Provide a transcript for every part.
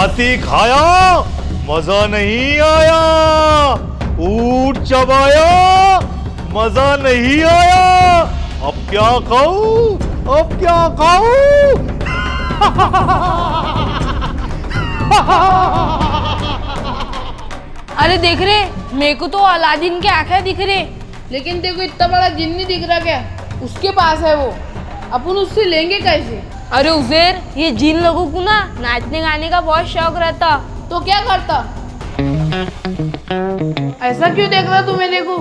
हाथी खाया मजा नहीं आया, ऊंट चबाया मजा नहीं आया, अब क्या खाऊं, अब क्या खाऊं? अरे देख रहे, मेरे को तो अलादीन के आंखें दिख रहे, लेकिन तेरे को इतना बड़ा जिन नहीं दिख रहा क्या? उसके पास है वो, अपन उससे लेंगे कैसे? अरे उज़ैर, ये जिन लोगों को ना नाचने गाने का बहुत शौक रहता, तो क्या करता? ऐसा क्यों देख रहा तू मेरे को?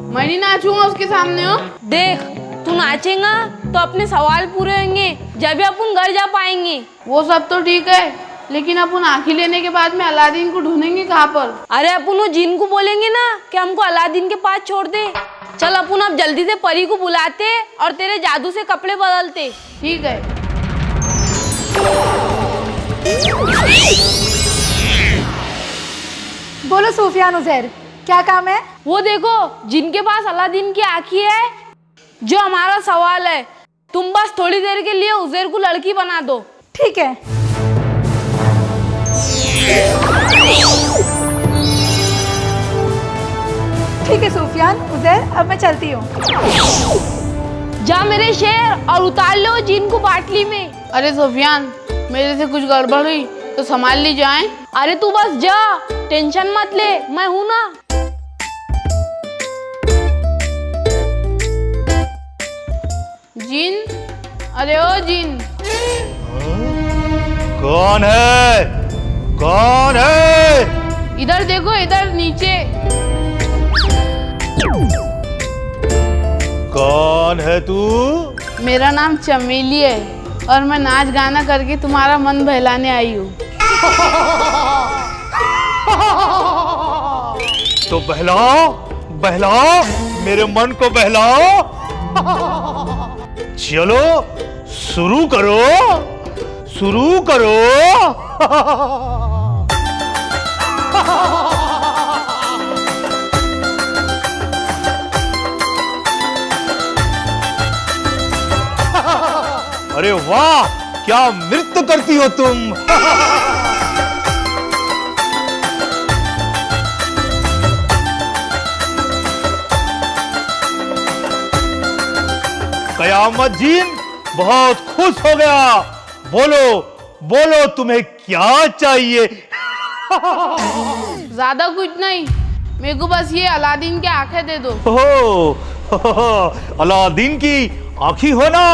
मैं नहीं नाचूंगा उसके सामने। हो देख, तू नाचेगा तो अपने सवाल पूरे होंगे, जब भी अपन घर जा पाएंगे। वो सब तो ठीक है, लेकिन अपन आँखें लेने के बाद में अलादीन को ढूंढेंगे कहाँ पर? अरे अपन वो जिन को बोलेंगे ना कि हमको अलादीन के पास छोड़ दे। चल अपन अब जल्दी से परी को बुलाते और तेरे जादू से कपड़े बदलते। ठीक है। बोलो सुफियान उज़ैर, क्या काम है? वो देखो, जिनके पास अलादीन की आँखें है, जो हमारा सवाल है, तुम बस थोड़ी देर के लिए उज़ैर को लड़की बना दो। ठीक है। ठीक है सुफियान उज़ैर, अब मैं चलती हूँ। जा मेरे शेर और उतार लो जिन को बाटली में। अरे सुफियान, मेरे से कुछ गड़बड़ हुई तो संभाल ली जाए। अरे तू बस जा, टेंशन मत ले, मैं हूं ना। जिन, अरे ओ जिन। कौन है, कौन है? इधर देखो, इधर नीचे। कौन है तू? मेरा नाम चमेली है और मैं नाच गाना करके तुम्हारा मन बहलाने आई हूँ। तो बहलाओ, बहलाओ, मेरे मन को बहलाओ। चलो शुरू करो, शुरू करो। अरे वाह, क्या नृत्य करती हो तुम। कयामत जीन बहुत खुश हो गया। बोलो बोलो, तुम्हें क्या चाहिए? ज्यादा कुछ नहीं, मेरे को बस ये अलादीन की आंखें दे दो। ओह, अलादीन की आंखी हो ना।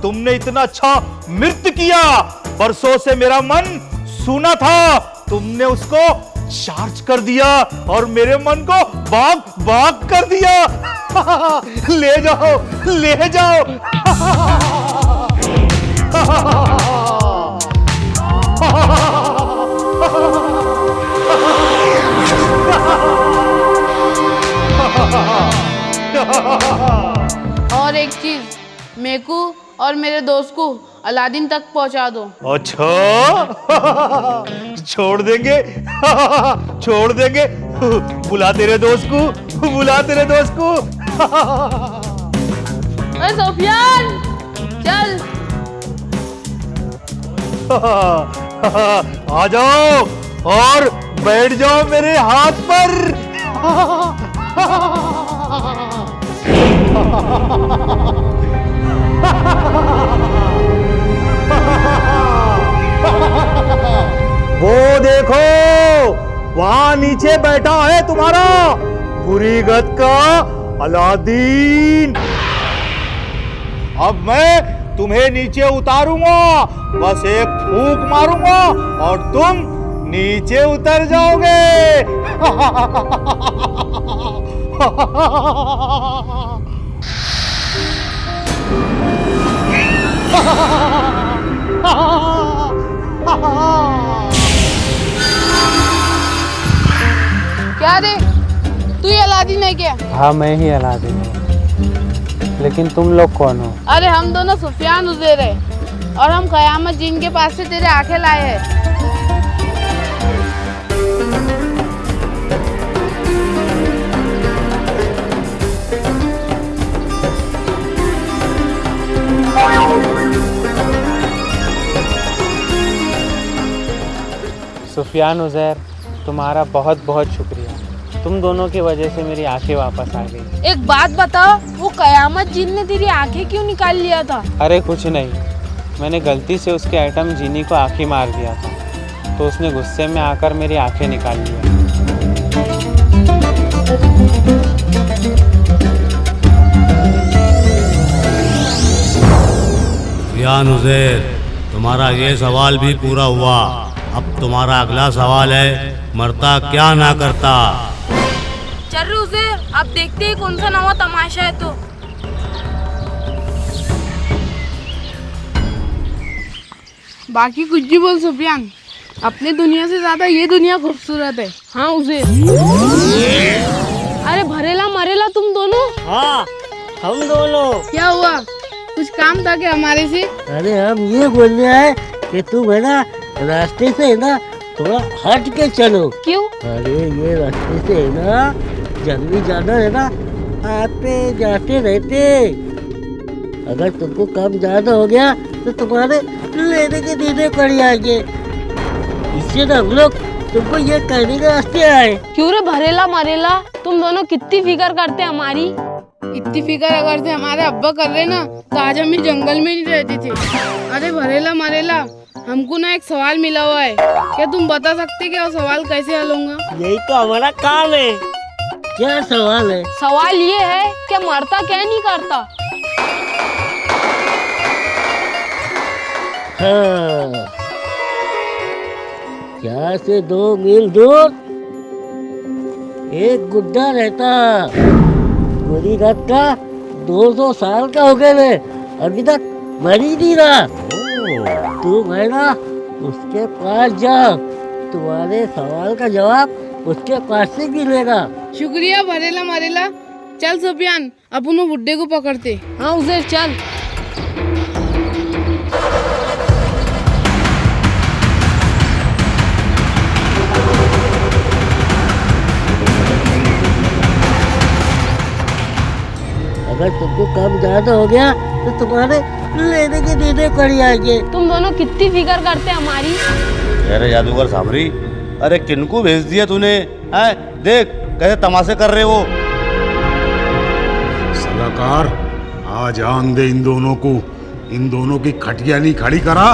तुमने इतना अच्छा नृत्य किया, बरसों से मेरा मन सूना था, तुमने उसको चार्ज कर दिया और मेरे मन को बाग बाग कर दिया। ले जाओ, ले जाओ। और एक चीज, मेकू और मेरे दोस्त को अलादीन तक पहुंचा दो। अच्छा, छोड़ देंगे, छोड़ देंगे। बुला तेरे दोस्त को, बुला तेरे दोस्त को। अरे सुफियान, चल। आ जाओ और बैठ जाओ मेरे हाथ पर। वो देखो, वहां नीचे बैठा है तुम्हारा बुरी गत का अलादीन। अब मैं तुम्हें नीचे उतारूंगा, बस एक फूंक मारूंगा और तुम नीचे उतर जाओगे। क्या रे, तू ही अलादीन है क्या? हाँ, मैं ही अलादीन हूँ, लेकिन तुम लोग कौन हो? अरे हम दोनों सुफियान उज़ैर है और हम कयामत जिन के पास से तेरे आंखें लाए हैं। सुफियान उज़ैर, तुम्हारा बहुत बहुत शुक्रिया। तुम दोनों की वजह से मेरी आंखें वापस आ गई। एक बात बताओ, वो कयामत जिन ने तेरी आंखें क्यों निकाल लिया था? अरे कुछ नहीं, मैंने गलती से उसके आइटम जीनी को आँखें मार दिया था, तो उसने गुस्से में आकर मेरी आंखें निकाल लिया। सुफियान उज़ैर, तुम्हारा ये सवाल भी पूरा हुआ। अब तुम्हारा अगला सवाल है, मरता क्या ना करता। चल रहे उज़ैर, अब देखते हैं कौन सा नवा तमाशा है। तो बाकी कुछ भी बोल सुफियान, अपने दुनिया से ज्यादा ये दुनिया खूबसूरत है। हाँ उज़ैर। अरे भरेला मरेला तुम दोनों? हाँ, हम दोनों। क्या हुआ, कुछ काम था क्या हमारे से? अरे हम ये बोल रहे हैं कि तुम है ना रास्ते से है ना थोड़ा हट के चलो। क्यों? अरे ये रास्ते से है ना जंगली जानवर है ना आते जाते रहते, अगर तुमको कम ज्यादा हो गया तो तुम्हारे लेने के देने पड़ जाएंगे। इससे ना हम लोग तुमको ये कहने के रास्ते आए। क्यों रे भरेला मरेला, तुम दोनों कितनी फिक्र करते हमारी? इतनी फिक्र अगर से हमारे अब्बा कर रहे ना तो आज हम इस जंगल में नहीं रहते थे। अरे भरेला मरेला, हमको ना एक सवाल मिला हुआ है, क्या तुम बता सकते क्या वो सवाल कैसे हल होगा? यही तो हमारा काम है। क्या सवाल है? सवाल ये है कि मरता क्या नहीं करता? हाँ, यहाँ से 2 मील दूर एक गुड्डा रहता, पूरी रात का 200 साल का हो गए, अभी तक मर ही नहीं रहा। तू है ना उसके पास जाओ, तुम्हारे सवाल का जवाब उसके पास से मिलेगा। शुक्रिया भरेला मरेला। चल सुफियान, अपन वो बुड्ढे को पकड़ते। हाँ उज़ैर चल। अगर तुमको कम ज्यादा हो गया तो तुम्हारे लेने के देने पड़ जाएंगे। तुम दोनों कितनी फिक्र करते हमारी? अरे जादूगर साबरी, अरे किनको भेज दिया तूने? है देख कैसे तमाशे कर रहे हो। सलाहकार, आज आन दे इन दोनों को। इन दोनों की खटिया नहीं खड़ी करा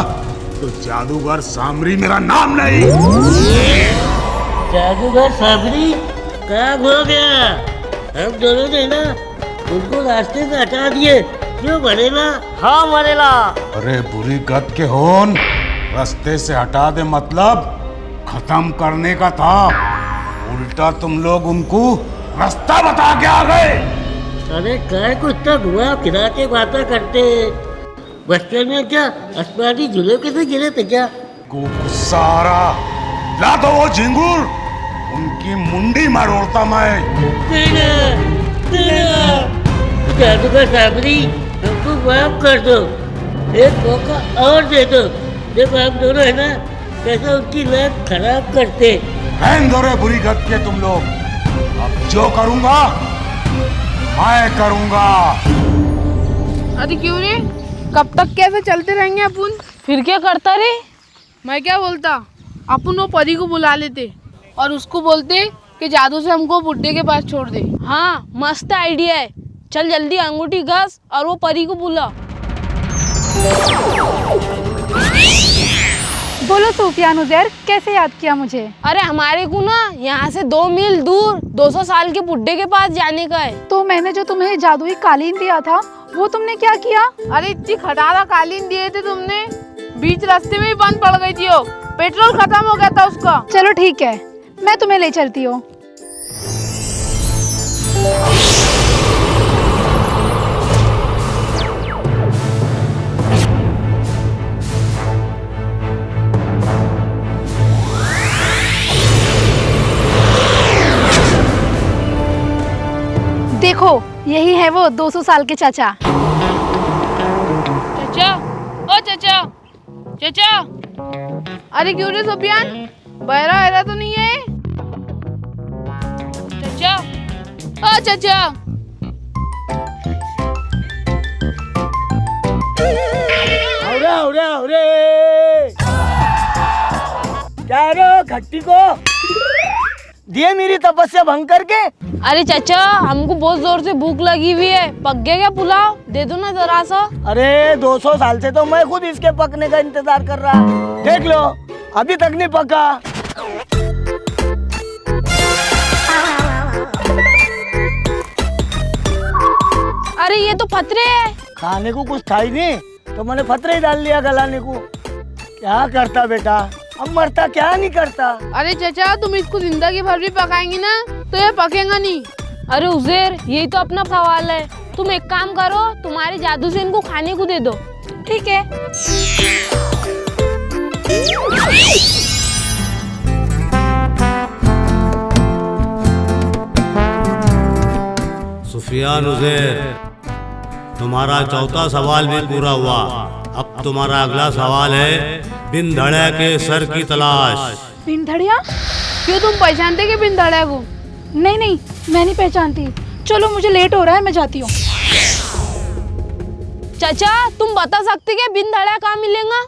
तो जादूगर सामरी मेरा नाम नहीं। जादूगर साबरी काम हो गया। हम दोनों ने ना उनको रास्ते से हटा दिए। क्यों मरेला? हाँ मरेला। अरे बुरी गत के होन, रास्ते से हटा दे मतलब खत्म करने का था, उल्टा तुम लोग उनको रास्ता बता के आ गए। अरे काय को इतना घुमा फिरा के बातें करते, बचपन में क्या आसमानी झूले के से गिरे थे क्या? को गुस्सा आ रहा, ला दो वो झिंगुर, उनकी मुंडी मरोड़ता मैं। जादूगर साबरी, हमको माफ कर दो, एक मौका और दे दो। जब आप दोनों है ना कैसे उनकी लाइफ खराब करते। रहने दो रे बुरी गत के तुम लोग, अब जो करूंगा मैं करूंगा। अरे क्यों रे, कब तक कैसे चलते रहेंगे अपन? फिर क्या करता रे? मैं क्या बोलता, अपन वो परी को बुला लेते और उसको बोलते कि जादू से हमको बुड्ढे के पास छोड़ दे। हाँ मस्त आइडिया है, चल जल्दी अंगूठी घस और वो परी को बुला। बोलो सुफियान उज़ैर, कैसे याद किया मुझे? अरे हमारे को ना यहाँ से 2 मील दूर 200 साल के बुड्ढे के पास जाने का है। तो मैंने जो तुम्हें जादुई कालीन दिया था वो तुमने क्या किया? अरे इतनी खटारा कालीन दिए थे तुमने, बीच रास्ते में ही बंद पड़ गई थी वो, पेट्रोल खत्म हो गया था उसका। चलो ठीक है, मैं तुम्हें ले चलती हूँ। देखो यही है वो 200 साल के चाचा। चाचा, ओ चाचा, चाचा। अरे क्यों रे सुफियान, बहरा वहरा तो नहीं है? चाचा, ओ चाचा। क्या आ रहे हो खट्टी को? दिए मेरी तपस्या भंग करके? अरे चाचा, हमको बहुत जोर से भूख लगी हुई है, पक गया क्या पुलाव? दे दो ना जरा सा। अरे 200 साल से तो मैं खुद इसके पकने का इंतजार कर रहा। देख लो, अभी तक नहीं पका। अरे ये तो फतरे है। खाने को कुछ था ही नहीं तो मैंने फतरे ही डाल लिया गलाने को। क्या करता बेटा, अब मरता क्या नहीं करता। अरे चाचा, तुम इसको जिंदगी भर भी पकाएंगे ना तो ये पकेगा नहीं। अरे उज़ैर, यही तो अपना सवाल है। तुम एक काम करो, तुम्हारे जादू से इनको खाने को दे दो। ठीक है। सुफियान उज़ैर, तुम्हारा चौथा सवाल भी पूरा हुआ। अब तुम्हारा अगला सवाल है बिन धड़े के सर की तलाश। बिन धड़िया? क्यों, तुम पहचानते कि बिन धड़े को? नहीं नहीं, मैं नहीं पहचानती। चलो मुझे लेट हो रहा है, मैं जाती हूँ। चाचा, तुम बता सकते कि बिन धड़े कहाँ मिलेगा?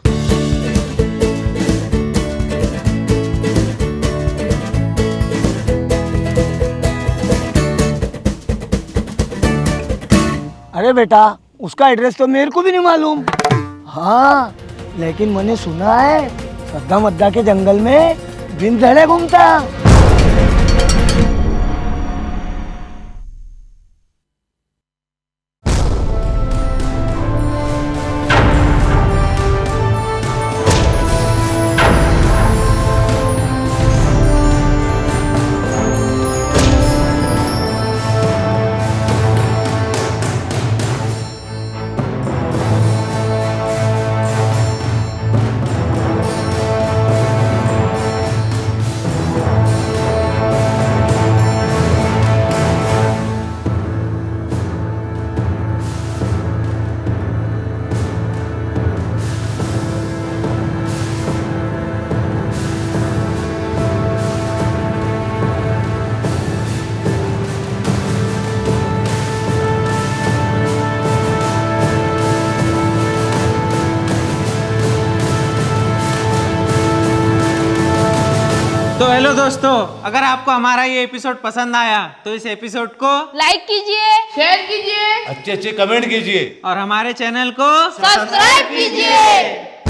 अरे बेटा, उसका एड्रेस तो मेरे को भी नहीं मालूम। हाँ, लेकिन मैंने सुना है सद्दा मद्दा के जंगल में बिन धड़े घूमता। तो हेलो दोस्तों, अगर आपको हमारा ये एपिसोड पसंद आया तो इस एपिसोड को लाइक कीजिए, शेयर कीजिए अच्छे अच्छे कमेंट कीजिए और हमारे चैनल को सब्सक्राइब कीजिए।